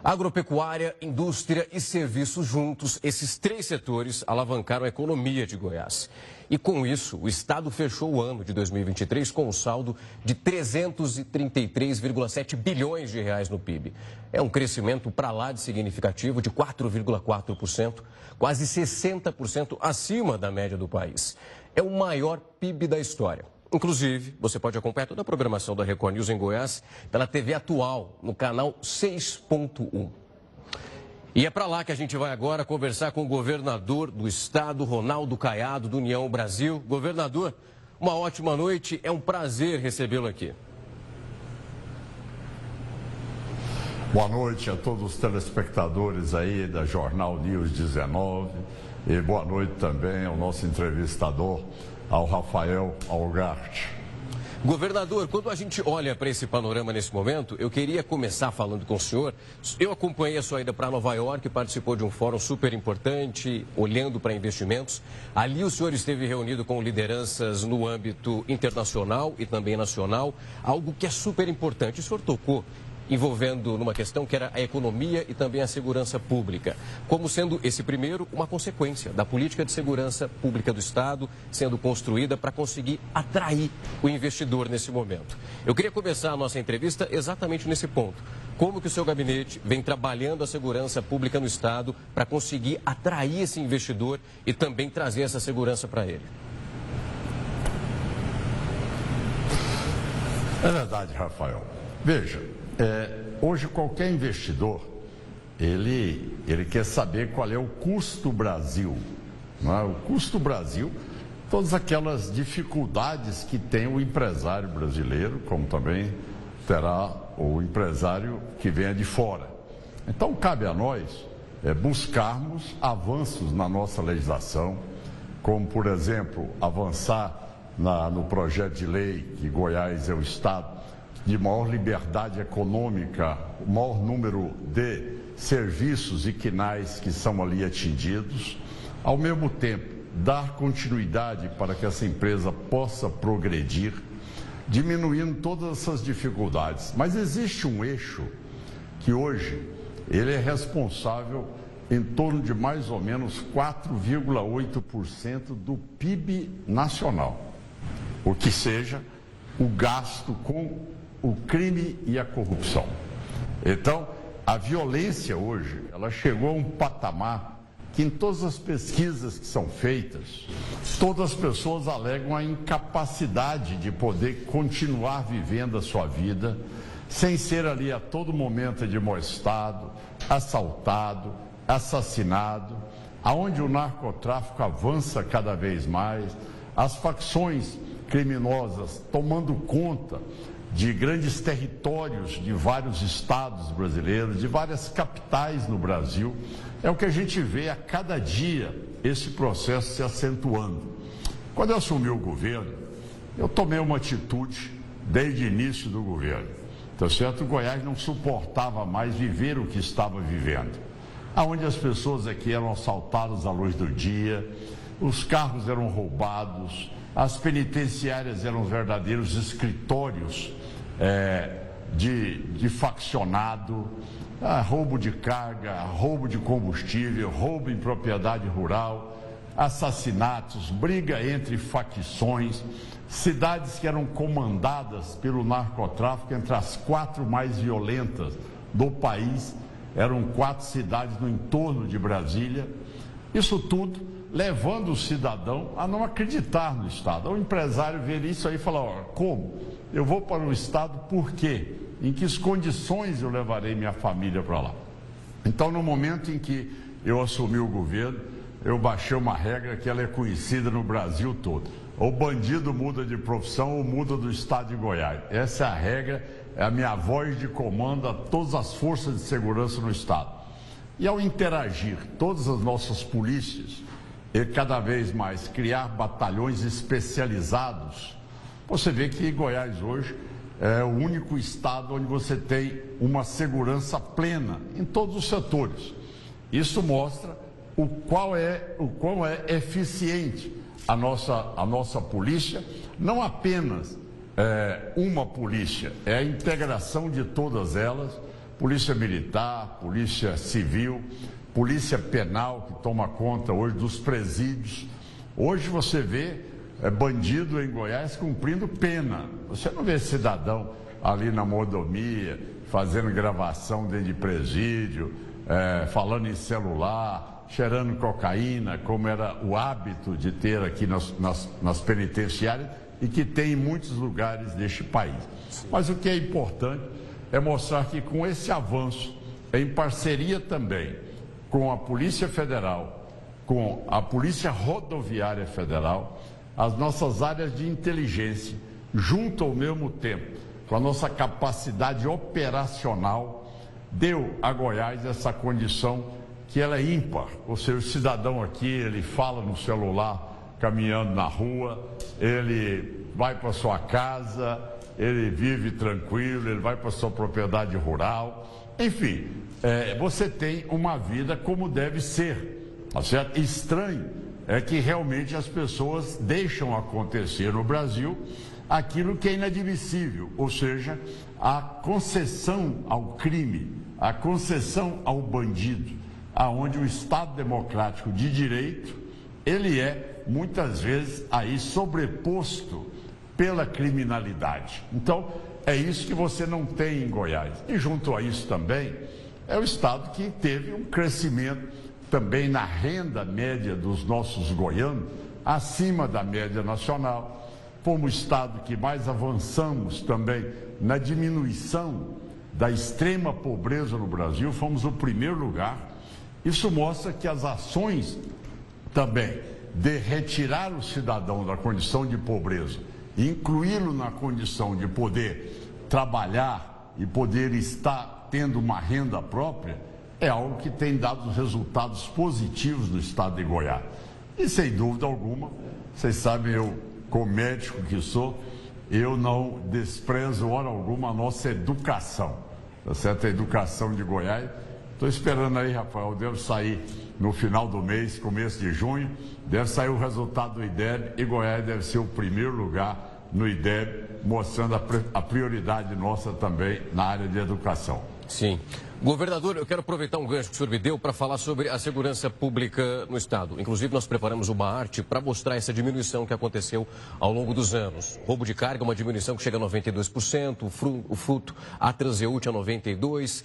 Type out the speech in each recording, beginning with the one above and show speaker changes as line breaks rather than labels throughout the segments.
Agropecuária, indústria e serviços juntos, esses três setores alavancaram a economia de Goiás. E com isso, o Estado fechou o ano de 2023 com um saldo de 333,7 bilhões de reais no PIB. É um crescimento para lá de significativo de 4,4%, quase 60% acima da média do país. É o maior PIB da história. Inclusive, você pode acompanhar toda a programação da Record News em Goiás pela TV Atual, no canal 6.1. E é para lá que a gente vai agora conversar com o governador do estado, Ronaldo Caiado, do União Brasil. Governador, uma ótima noite, é um prazer recebê-lo aqui.
Boa noite a todos os telespectadores aí da Jornal News 19 e boa noite também ao nosso entrevistador, ao Rafael Algarte.
Governador, quando a gente olha para esse panorama nesse momento, eu queria começar falando com o senhor. Eu acompanhei a sua ida para Nova York, participou de um fórum super importante, olhando para investimentos. Ali o senhor esteve reunido com lideranças no âmbito internacional e também nacional, algo que é super importante. O senhor tocou envolvendo numa questão que era a economia e também a segurança pública, como sendo esse primeiro uma consequência da política de segurança pública do Estado sendo construída para conseguir atrair o investidor nesse momento. Eu queria começar a nossa entrevista exatamente nesse ponto. Como que o seu gabinete vem trabalhando a segurança pública no Estado para conseguir atrair esse investidor e também trazer essa segurança para ele?
É verdade, Rafael. Veja, hoje qualquer investidor, ele quer saber qual é o custo Brasil. Não é? O custo Brasil, todas aquelas dificuldades que tem o empresário brasileiro, como também terá o empresário que venha de fora. Então, cabe a nós buscarmos avanços na nossa legislação, como, por exemplo, avançar no projeto de lei que Goiás é o estado de maior liberdade econômica, o maior número de serviços e quinais que são ali atingidos, ao mesmo tempo dar continuidade para que essa empresa possa progredir, diminuindo todas essas dificuldades. Mas existe um eixo que hoje ele é responsável em torno de mais ou menos 4,8% do PIB nacional, o que seja o gasto com o crime e a corrupção. Então, a violência hoje, ela chegou a um patamar que em todas as pesquisas que são feitas, todas as pessoas alegam a incapacidade de poder continuar vivendo a sua vida sem ser ali a todo momento admoestado, assaltado, assassinado, aonde o narcotráfico avança cada vez mais, as facções criminosas tomando conta de grandes territórios de vários estados brasileiros, de várias capitais no Brasil. É o que a gente vê a cada dia esse processo se acentuando. Quando eu assumi o governo, eu tomei uma atitude desde o início do governo. Tá certo? O Goiás não suportava mais viver o que estava vivendo, aonde as pessoas aqui eram assaltadas à luz do dia, os carros eram roubados, as penitenciárias eram verdadeiros escritórios de faccionado, roubo de carga, roubo de combustível, roubo em propriedade rural, assassinatos, briga entre facções, cidades que eram comandadas pelo narcotráfico, entre as 4 mais violentas do país, eram 4 cidades no entorno de Brasília. Isso tudo levando o cidadão a não acreditar no Estado. O empresário ver isso aí e falar, como? Eu vou para o Estado por quê? Em que condições eu levarei minha família para lá? Então, no momento em que eu assumi o governo, eu baixei uma regra que ela é conhecida no Brasil todo. O bandido muda de profissão ou muda do Estado de Goiás. Essa é a regra, é a minha voz de comando a todas as forças de segurança no Estado. E ao interagir todas as nossas polícias, e cada vez mais criar batalhões especializados, você vê que Goiás hoje é o único estado onde você tem uma segurança plena em todos os setores. Isso mostra o quão é eficiente a nossa polícia, não apenas uma polícia, é a integração de todas elas, Polícia Militar, Polícia Civil, Polícia Penal, que toma conta hoje dos presídios. Hoje você vê bandido em Goiás cumprindo pena. Você não vê cidadão ali na mordomia, fazendo gravação dentro de presídio, falando em celular, cheirando cocaína, como era o hábito de ter aqui nas penitenciárias e que tem em muitos lugares deste país. Mas o que é importante é mostrar que com esse avanço, em parceria também com a Polícia Federal, com a Polícia Rodoviária Federal, as nossas áreas de inteligência, junto ao mesmo tempo, com a nossa capacidade operacional, deu a Goiás essa condição que ela é ímpar. Ou seja, o cidadão aqui, ele fala no celular, caminhando na rua, ele vai para sua casa, ele vive tranquilo, ele vai para sua propriedade rural, enfim, você tem uma vida como deve ser, tá certo? Estranho é que realmente as pessoas deixam acontecer no Brasil aquilo que é inadmissível, ou seja, a concessão ao crime, a concessão ao bandido, aonde o Estado democrático de direito, ele é muitas vezes aí sobreposto pela criminalidade. Então, é isso que você não tem em Goiás. E junto a isso também, é o estado que teve um crescimento também na renda média dos nossos goianos, acima da média nacional. Fomos o estado que mais avançamos também na diminuição da extrema pobreza no Brasil, fomos o primeiro lugar. Isso mostra que as ações também de retirar o cidadão da condição de pobreza, incluí-lo na condição de poder trabalhar e poder estar tendo uma renda própria, é algo que tem dado resultados positivos no estado de Goiás. E sem dúvida alguma, vocês sabem, eu, como médico que sou, eu não desprezo hora alguma a nossa educação, tá certo? A educação de Goiás. Estou esperando aí, Rafael, deve sair no final do mês, começo de junho, deve sair o resultado do IDEB e Goiás deve ser o primeiro lugar no IDEB, mostrando a prioridade nossa também na área de educação.
Sim. Governador, eu quero aproveitar um gancho que o senhor me deu para falar sobre a segurança pública no estado. Inclusive, nós preparamos uma arte para mostrar essa diminuição que aconteceu ao longo dos anos. Roubo de carga, uma diminuição que chega a 92%, o furto a transeúnte a 92%.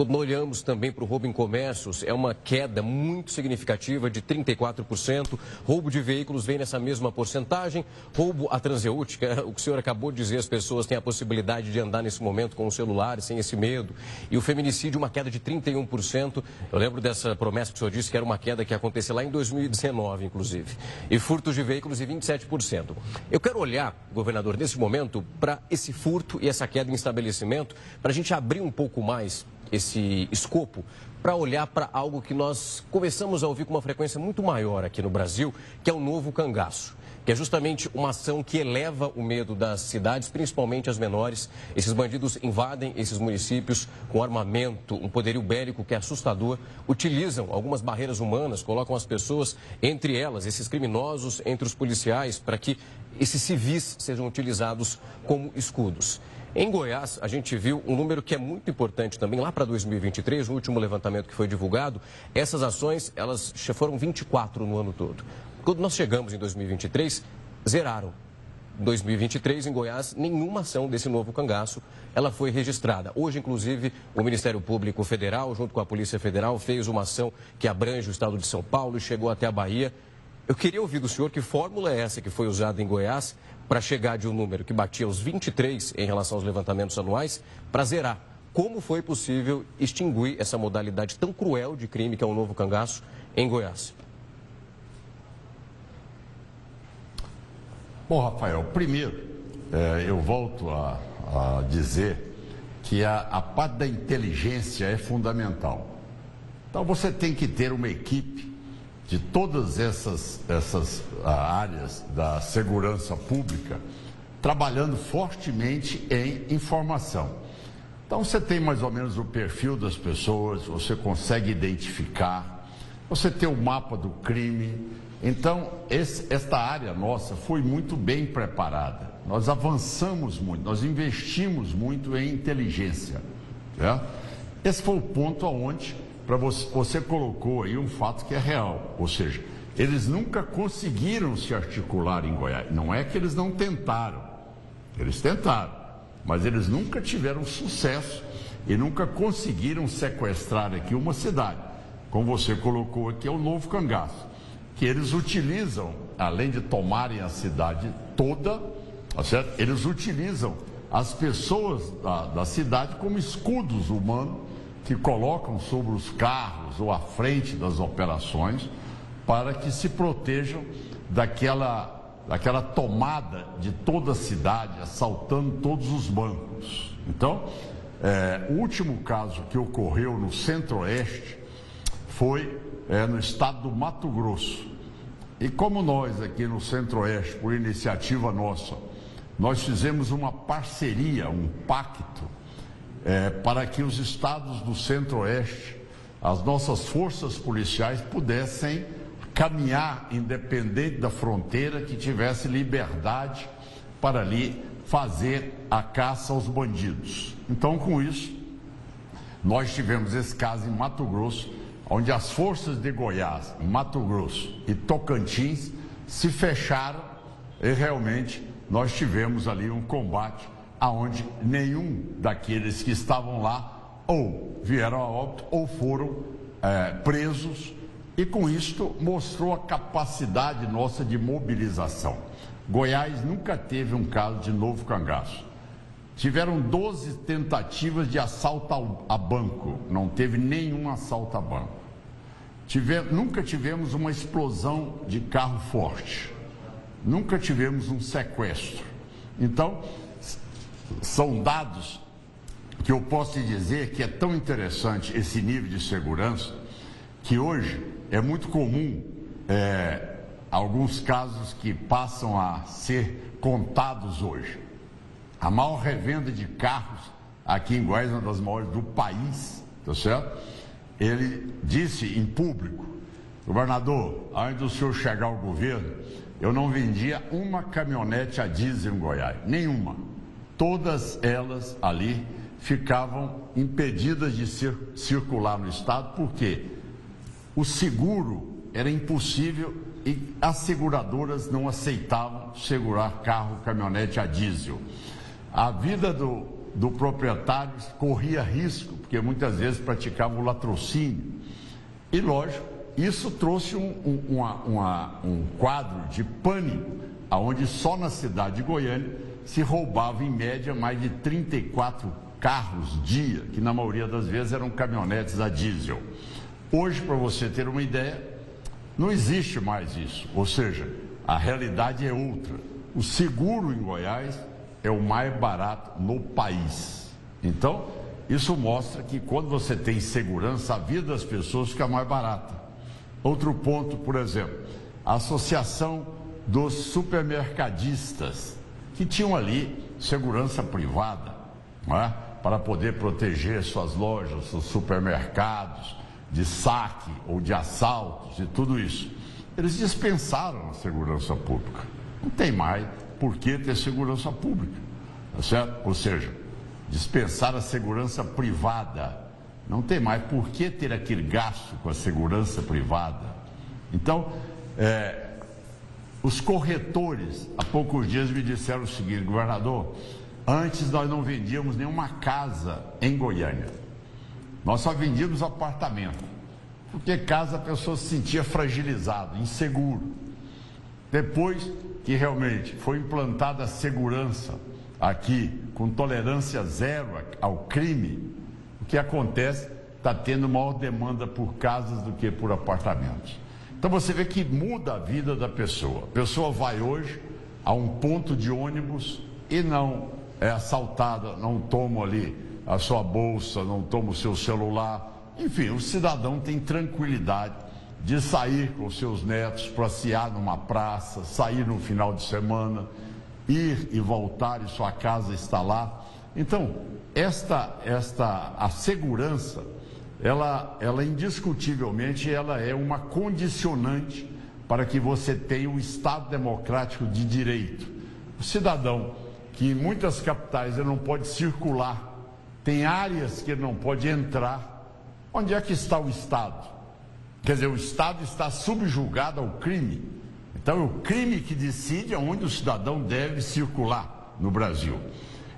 Olhamos também para o roubo em comércios, é uma queda muito significativa de 34%. Roubo de veículos vem nessa mesma porcentagem. Roubo a transeúnte, que é o que o senhor acabou de dizer, as pessoas têm a possibilidade de andar nesse momento com o celular, sem esse medo. E o feminicídio, uma queda de 31%. Eu lembro dessa promessa que o senhor disse que era uma queda que ia acontecer lá em 2019, inclusive. E furtos de veículos de 27%. Eu quero olhar, governador, nesse momento, para esse furto e essa queda em estabelecimento, para a gente abrir um pouco mais esse escopo, para olhar para algo que nós começamos a ouvir com uma frequência muito maior aqui no Brasil, que é o novo cangaço, que é justamente uma ação que eleva o medo das cidades, principalmente as menores. Esses bandidos invadem esses municípios com armamento, um poderio bélico que é assustador, utilizam algumas barreiras humanas, colocam as pessoas, entre elas, esses criminosos, entre os policiais, para que esses civis sejam utilizados como escudos. Em Goiás, a gente viu um número que é muito importante também, lá para 2023, no último levantamento que foi divulgado, essas ações, elas foram 24 no ano todo. Quando nós chegamos em 2023, zeraram. Em 2023, em Goiás, nenhuma ação desse novo cangaço, ela foi registrada. Hoje, inclusive, o Ministério Público Federal, junto com a Polícia Federal, fez uma ação que abrange o estado de São Paulo e chegou até a Bahia. Eu queria ouvir do senhor que fórmula é essa que foi usada em Goiás para chegar de um número que batia os 23 em relação aos levantamentos anuais para zerar. Como foi possível extinguir essa modalidade tão cruel de crime que é o novo cangaço em Goiás?
Bom, Rafael, primeiro, eu volto a dizer que a parte da inteligência é fundamental. Então, você tem que ter uma equipe de todas essas áreas da segurança pública trabalhando fortemente em informação. Então, você tem mais ou menos o perfil das pessoas, você consegue identificar, você tem o mapa do crime. Então, esta área nossa foi muito bem preparada. Nós avançamos muito, nós investimos muito em inteligência. Né? Esse foi o ponto aonde você colocou aí um fato que é real, ou seja, eles nunca conseguiram se articular em Goiás. Não é que eles não tentaram, eles tentaram, mas eles nunca tiveram sucesso e nunca conseguiram sequestrar aqui uma cidade. Como você colocou aqui, é o Novo Cangaço, que eles utilizam, além de tomarem a cidade toda, tá certo? Eles utilizam as pessoas da cidade como escudos humanos que colocam sobre os carros ou à frente das operações para que se protejam daquela tomada de toda a cidade, assaltando todos os bancos. Então, o último caso que ocorreu no Centro-Oeste foi no estado do Mato Grosso. E como nós aqui no Centro-Oeste, por iniciativa nossa, nós fizemos uma parceria, um pacto, para que os estados do Centro-Oeste, as nossas forças policiais pudessem caminhar independente da fronteira, que tivesse liberdade para ali fazer a caça aos bandidos. Então, com isso, nós tivemos esse caso em Mato Grosso, onde as forças de Goiás, Mato Grosso e Tocantins se fecharam e realmente nós tivemos ali um combate aonde nenhum daqueles que estavam lá ou vieram a óbito ou foram presos, e com isto mostrou a capacidade nossa de mobilização. Goiás nunca teve um caso de Novo Cangaço. Tiveram 12 tentativas de assalto a banco, não teve nenhum assalto a banco. Nunca tivemos uma explosão de carro forte, nunca tivemos um sequestro. Então, são dados que eu posso te dizer que é tão interessante esse nível de segurança, que hoje é muito comum alguns casos que passam a ser contados hoje. A maior revenda de carros aqui em Goiás, uma das maiores do país, tá certo? Ele disse em público: governador, antes do senhor chegar ao governo, eu não vendia uma caminhonete a diesel em Goiás, nenhuma. Todas elas ali ficavam impedidas de circular no estado, porque o seguro era impossível e as seguradoras não aceitavam segurar carro, caminhonete a diesel. A vida do proprietário corria risco, porque muitas vezes praticava o latrocínio. E, lógico, isso trouxe um quadro de pânico, onde só na cidade de Goiânia se roubava, em média, mais de 34 carros dia, que na maioria das vezes eram caminhonetes a diesel. Hoje, para você ter uma ideia, não existe mais isso, ou seja, a realidade é outra. O seguro em Goiás é o mais barato no país. Então, isso mostra que quando você tem segurança, a vida das pessoas fica mais barata. Outro ponto, por exemplo, a Associação dos Supermercadistas, que tinham ali segurança privada, não é? Para poder proteger suas lojas, seus supermercados, de saque ou de assaltos e tudo isso. Eles dispensaram a segurança pública. Não tem mais por que ter segurança pública, tá certo? Ou seja, dispensar a segurança privada. Não tem mais por que ter aquele gasto com a segurança privada. Então, os corretores, há poucos dias me disseram o seguinte: governador, antes nós não vendíamos nenhuma casa em Goiânia. Nós só vendíamos apartamento, porque casa a pessoa se sentia fragilizada, inseguro. Depois que realmente foi implantada a segurança aqui, com tolerância zero ao crime, o que acontece? Está tendo maior demanda por casas do que por apartamentos. Então você vê que muda a vida da pessoa. A pessoa vai hoje a um ponto de ônibus e não é assaltada, não toma ali a sua bolsa, não toma o seu celular. Enfim, o cidadão tem tranquilidade de sair com seus netos, passear numa praça, sair no final de semana, ir e voltar e sua casa está lá. Então, a segurança, ela indiscutivelmente, ela é uma condicionante para que você tenha um Estado democrático de direito. O cidadão que em muitas capitais ele não pode circular tem áreas que ele não pode entrar. Onde é que está o Estado? Quer dizer, o Estado está subjugado ao crime. Então, é o crime que decide aonde o cidadão deve circular no Brasil.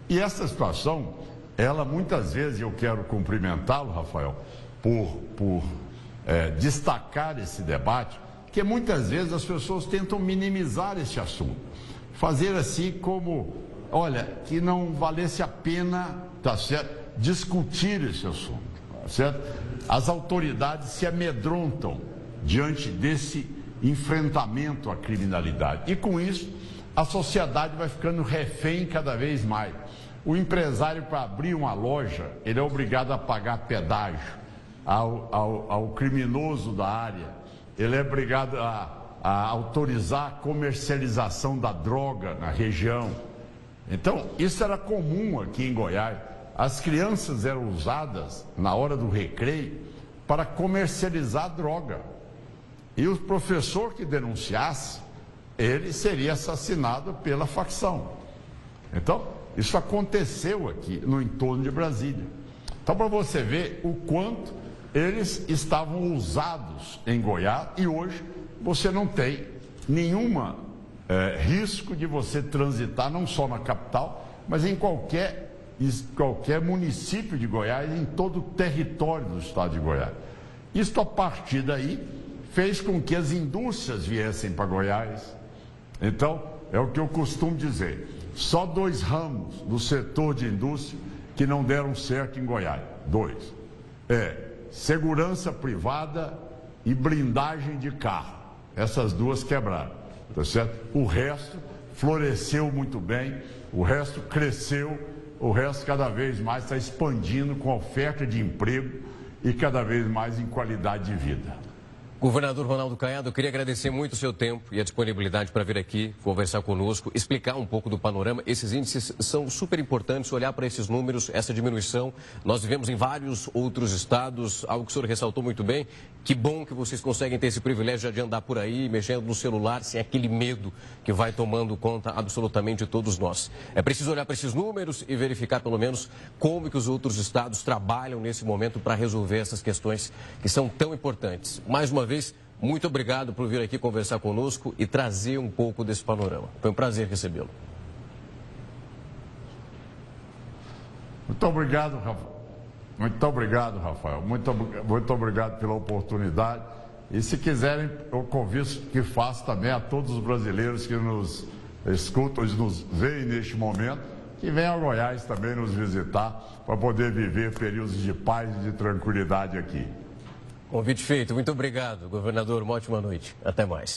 E essa situação, ela muitas vezes, eu quero cumprimentá-lo, Rafael, por destacar esse debate, que muitas vezes as pessoas tentam minimizar esse assunto. Fazer assim como, olha, que não valesse a pena, tá certo, discutir esse assunto, tá certo? As autoridades se amedrontam diante desse enfrentamento à criminalidade. E com isso, a sociedade vai ficando refém cada vez mais. O empresário, para abrir uma loja, ele é obrigado a pagar pedágio ao criminoso da área. Ele é obrigado a autorizar a comercialização da droga na região. Então, isso era comum aqui em Goiás. As crianças eram usadas na hora do recreio para comercializar droga. E o professor que denunciasse, ele seria assassinado pela facção. Então, isso aconteceu aqui no entorno de Brasília. Então, para você ver o quanto eles estavam usados em Goiás, e hoje você não tem nenhuma risco de você transitar, não só na capital, mas em qualquer município de Goiás, em todo o território do estado de Goiás. Isto, a partir daí, fez com que as indústrias viessem para Goiás. Então, é o que eu costumo dizer, só 2 ramos do setor de indústria que não deram certo em Goiás. 2. Segurança privada e blindagem de carro. Essas 2 quebraram, tá certo? O resto floresceu muito bem, o resto cresceu, o resto cada vez mais está expandindo com oferta de emprego e cada vez mais em qualidade de vida.
Governador Ronaldo Caiado, eu queria agradecer muito o seu tempo e a disponibilidade para vir aqui conversar conosco, explicar um pouco do panorama. Esses índices são super importantes, olhar para esses números, essa diminuição. Nós vivemos em vários outros estados, algo que o senhor ressaltou muito bem. Que bom que vocês conseguem ter esse privilégio de andar por aí, mexendo no celular, sem aquele medo que vai tomando conta absolutamente de todos nós. É preciso olhar para esses números e verificar, pelo menos, como que os outros estados trabalham nesse momento para resolver essas questões que são tão importantes. Mais uma vez, muito obrigado por vir aqui conversar conosco e trazer um pouco desse panorama. Foi um prazer recebê-lo.
Muito obrigado, Rafael. Muito obrigado, Rafael. Muito obrigado pela oportunidade. E se quiserem, eu convido que faço também a todos os brasileiros que nos escutam e nos veem neste momento, que venham a Goiás também nos visitar para poder viver períodos de paz e de tranquilidade aqui.
Convite feito. Muito obrigado, governador. Uma ótima noite. Até mais.